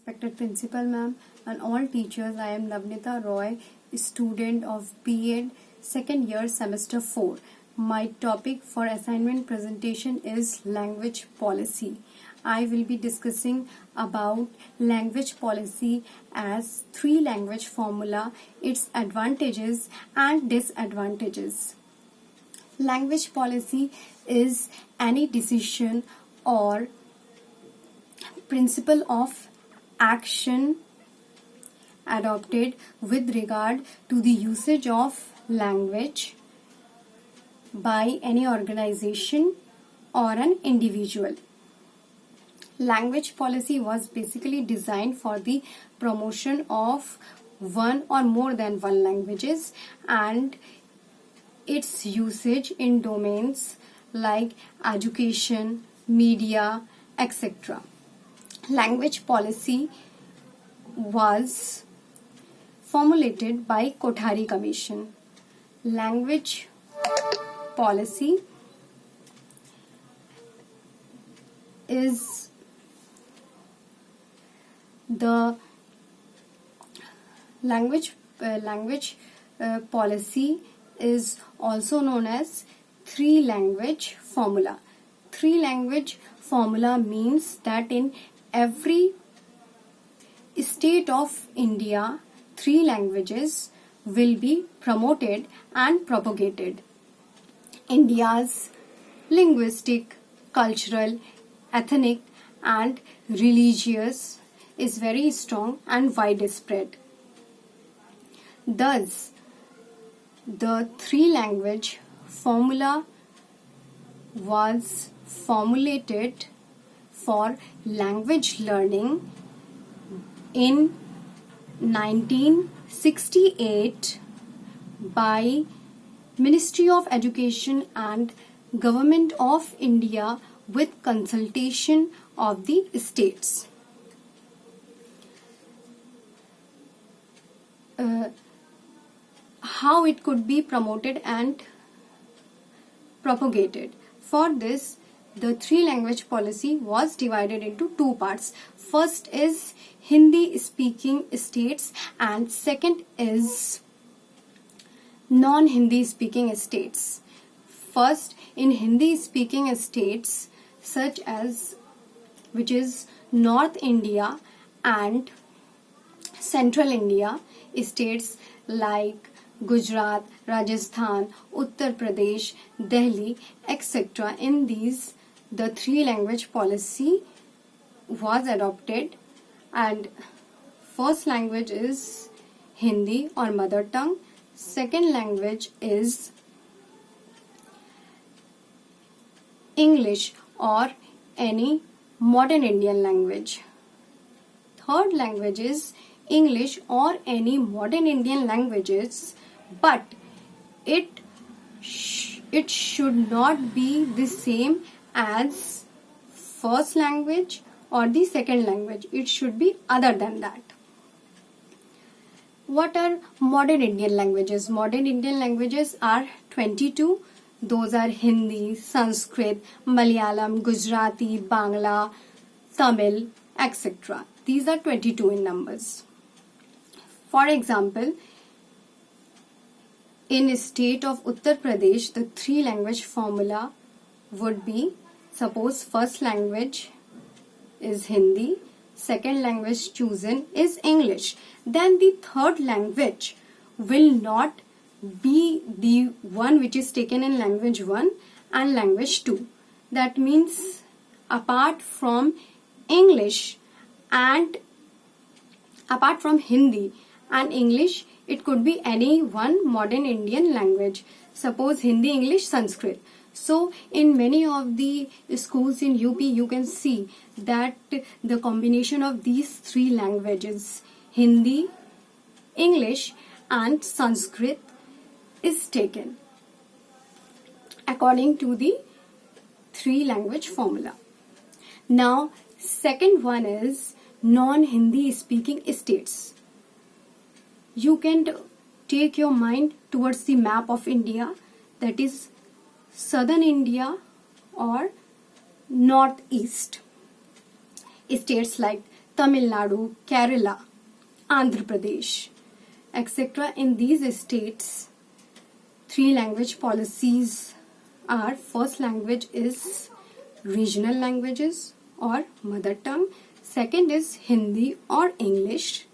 Respected Principal Ma'am and all teachers, I am Navnita Roy, student of B.Ed, second year, semester 4. My topic for assignment presentation is language policy. I will be discussing about language policy as three language formula, its advantages and disadvantages. Language policy is any decision or principle of action adopted with regard to the usage of language by any organization or an individual. Language policy was basically designed for the promotion of one or more than one languages and its usage in domains like education, media, etc. Language policy was formulated by Kothari Commission. Language policy is the language policy is also known as three language formula. Three language formula means that in every state of India, three languages will be promoted and propagated. India's linguistic, cultural, ethnic and religious is very strong and widespread. Thus, the three language formula was formulated for language learning in 1968 by Ministry of Education and Government of India with consultation of the states. How it could be promoted and propagated. For this, the three language policy was divided into two parts. First is Hindi speaking states and second is non-Hindi speaking states. First, in Hindi speaking states such as which is North India and Central India, states like Gujarat, Rajasthan, Uttar Pradesh, Delhi, etc. In these, the three language policy was adopted and first language is Hindi or mother tongue. Second language is English or any modern Indian language. Third language is English or any modern Indian languages, but it should not be the same as first language or the second language. It should be other than that. What are modern Indian languages? Modern Indian languages are 22. Those are Hindi, Sanskrit, Malayalam, Gujarati, Bangla, Tamil, etc. These are 22 in numbers. For example, in the state of Uttar Pradesh, the three language formula would be, suppose first language is Hindi, second language chosen is English. Then the third language will not be the one which is taken in language 1 and language 2. That means apart from English and apart from Hindi and English, it could be any one modern Indian language. Suppose Hindi, English, Sanskrit. So in many of the schools in UP, you can see that the combination of these three languages, Hindi, English and Sanskrit, is taken according to the three language formula. Now, second one is non-Hindi speaking states. You can take your mind towards the map of India, that is southern India or northeast. States like Tamil Nadu, Kerala, Andhra Pradesh, etc. In these states, three language policies are: first language is regional languages or mother tongue, second is Hindi or English,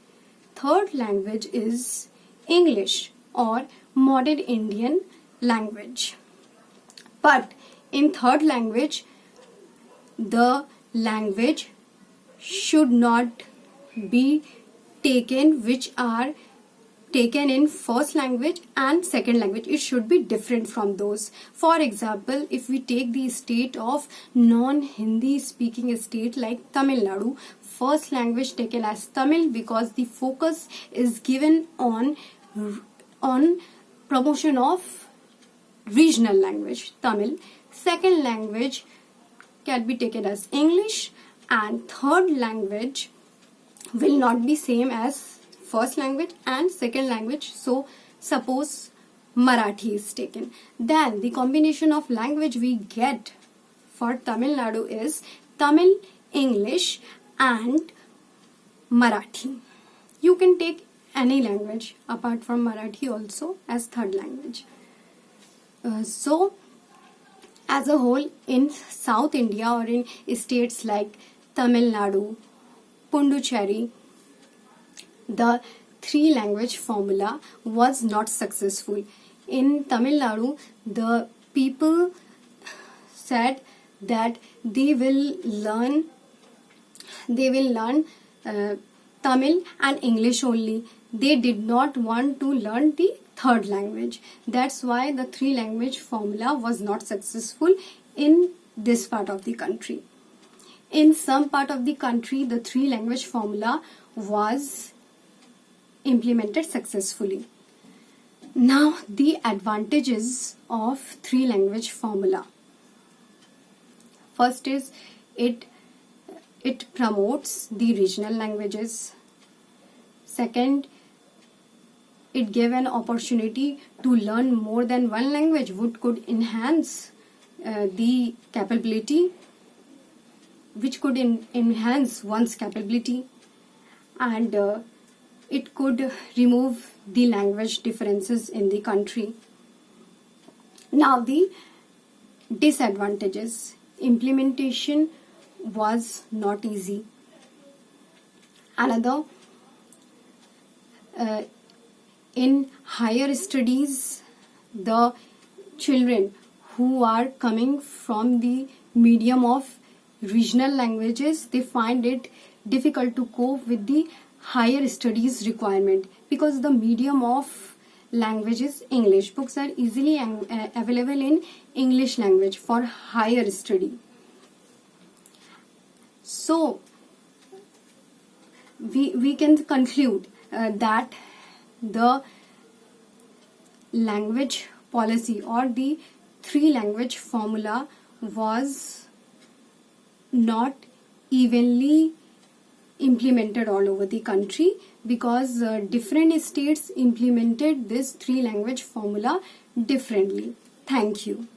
third language is English or modern Indian language. But in third language, the language should not be taken which are taken in first language and second language. It should be different from those. For example, if we take the state of non-Hindi speaking state like Tamil Nadu, first language taken as Tamil because the focus is given on promotion of regional language Tamil. Second language can be taken as English, and third language will not be same as first language and second language. So suppose Marathi is taken, then the combination of language we get for Tamil Nadu is Tamil, English and Marathi. You can take any language apart from Marathi also as third language. So as a whole, in South India or in states like Tamil Nadu, Pondicherry, the three language formula was not successful. In Tamil Nadu, the people said that they will learn Tamil and English only. They did not want to learn the third language. That's why the three language formula was not successful in this part of the country. In some part of the country, the three language formula was implemented successfully. Now, the advantages of three language formula. First is it promotes the regional languages. Second, it gave an opportunity to learn more than one language, which could enhance the capability, which could enhance one's capability, and it could remove the language differences in the country. Now, the disadvantages. Implementation was not easy. Another, in higher studies, the children who are coming from the medium of regional languages, they find it difficult to cope with the higher studies requirement because the medium of language is English. Books are easily available in English language for higher study. So we can conclude that the language policy or the three language formula was not evenly implemented all over the country because different states implemented this three language formula differently. Thank you.